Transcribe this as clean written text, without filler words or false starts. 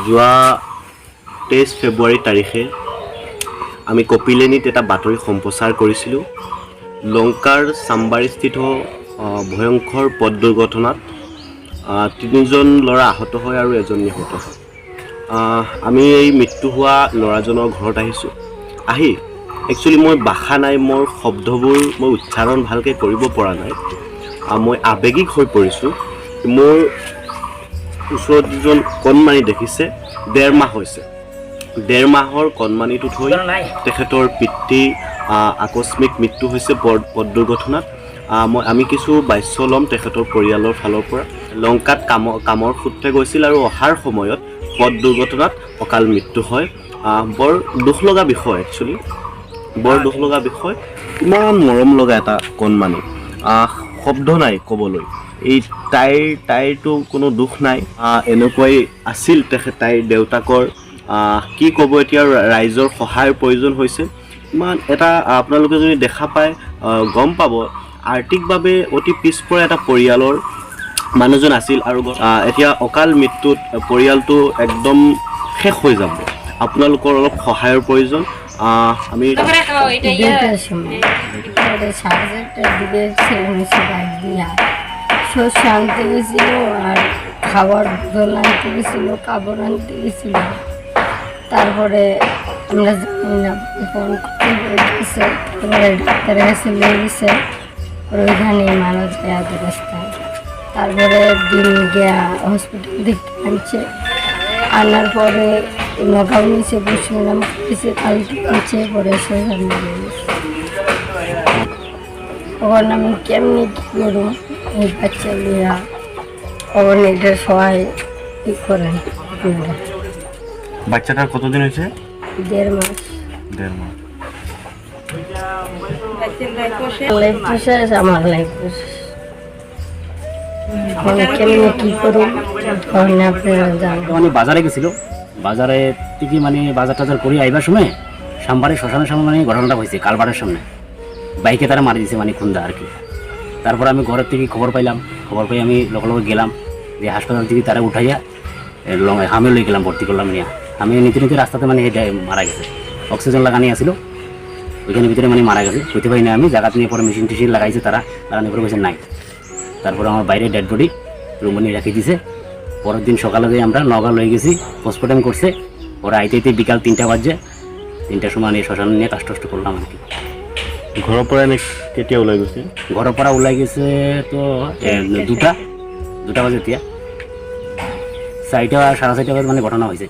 যোৱা 23 ফেব্ৰুৱাৰী তাৰিখে আমি কপিলেনীত এটা বাতৰি সম্প্ৰচাৰ কৰিছিলোঁ। লংকাৰ চাম্বাৰীস্থিত ভয়ংকৰ পথ দুৰ্ঘটনাত 3জন ল'ৰা আহত হয় আৰু এজন নিহত হয়। আমি এই মৃত্যু হোৱা ল'ৰাজনৰ ঘৰত আহিছোঁ। একচুৱেলি মই ভাষা নাই, মোৰ শব্দবোৰ মই উচ্চাৰণ ভালকৈ কৰিব পৰা নাই। মই আৱেগিক হৈ পৰিছোঁ। মোৰ ওচৰত যিজন কণমানি দেখিছে, 1.5 মাহ হৈছে। 1.5 মাহৰ কণমানিটো থৈ তেখেতৰ পিতৃ আকস্মিক মৃত্যু হৈছে পথ দুৰ্ঘটনাত। আমি কিছু বাস্য ল'ম তেখেতৰ পৰিয়ালৰ ফালৰ পৰা। লংকাত কামৰ সূত্ৰে গৈছিল আৰু অহাৰ সময়ত পথ দুৰ্ঘটনাত অকাল মৃত্যু হয়। বৰ দুখ লগা বিষয়, একচুৱেলি বৰ দুখ লগা বিষয়। ইমান মৰম লগা এটা কণমানি, শব্দ নাই ক'বলৈ। এই তাইৰতো কোনো দুখ নাই, এনেকুৱাই আছিল তাইৰ দেউতাকৰ। কি ক'ব এতিয়া, ৰাইজৰ সহায়ৰ প্ৰয়োজন হৈছে। ইমান এটা আপোনালোকে যদি দেখা পায় গম পাব, আৰ্থিকভাৱে অতি পিছপৰা এটা পৰিয়ালৰ মানুহজন আছিল আৰু এতিয়া অকাল মৃত্যুত পৰিয়ালটো একদম শেষ হৈ যাব। আপোনালোকৰ অলপ সহায়ৰ প্রয়োজন। আমি আনতে গেছিল আর খাবার জল আনতে গেছিল, কাপড় আনতে গেছিল। তারপরে আমরা জানি না ফোন করতে, তারপরে ডাক্তারের কাছে নিয়ে গেছে, ওইখানে মারা যায় আধ রাস্তায়। তারপরে দিন গিয়া হসপিটাল দেখতে আনছে, আনার পরে নগাঁও নিচে বসলাম, কিছু কালকে আনছে, পরে সোজা নিয়ে গেছে। তখন আমি কেমনি কী করুন এই বাচ্চা লিয়া, তখন এটা সবাই কী করেন। বাচ্চাটার কতদিন হয়েছে? 1.5 মাস। 1.5 মাস। লাইফ প্রসেস, আমার লাইফ প্রসেস। কেমনি কী করুন তখন আপনারা জানেন। মানে বাজারে গেছিল, বাজারে থেকে মানে বাজার টাজার করে আইবার সময় সাম্বারে শ্মশানের সামনে মানে ঘটনাটা হয়েছে, কালবারের সামনে বাইকে তারা মারি দিয়েছে, মানে খুন্দা আর কি। তারপর আমি ঘরের থেকে খবর পাইলাম, খবর পাই আমি লগে গেলাম, যে হাসপাতাল থেকে তারা উঠাইয়া হামে লই গেলাম, ভর্তি করলাম নিয়ে। আমি নিতে নিতে রাস্তাতে মানে মারা গেছে, অক্সিজেন লাগানি আসছিল ওইখানে ভিতরে মানে মারা গেছে। হইতে পারি না আমি, জায়গাতে নিয়ে পরে মেশিন টেশিন লাগাইছে তারা, লাগানোর পরে বলছে নাই। তারপরে আমার বাইরে ডেড বডি রুমে নিয়ে রাখি দিছে। পরের দিন সকালে দিয়ে আমরা নগাঁও লয়ে গেছি, পোস্টমর্টম করছে। ওরা আইতে বিকাল 3টা বাজে, 3টার সময় নিয়ে শ্মশান নিয়ে কাষ্ট করলাম আর কি। ঘৰৰ পৰা কেতিয়া ওলাই গৈছে? ঘৰৰ পৰা ওলাই গেছে তো 2টা বাজে, এতিয়া 4টা 4:30 বাজে মানে ঘটনা হয়েছে।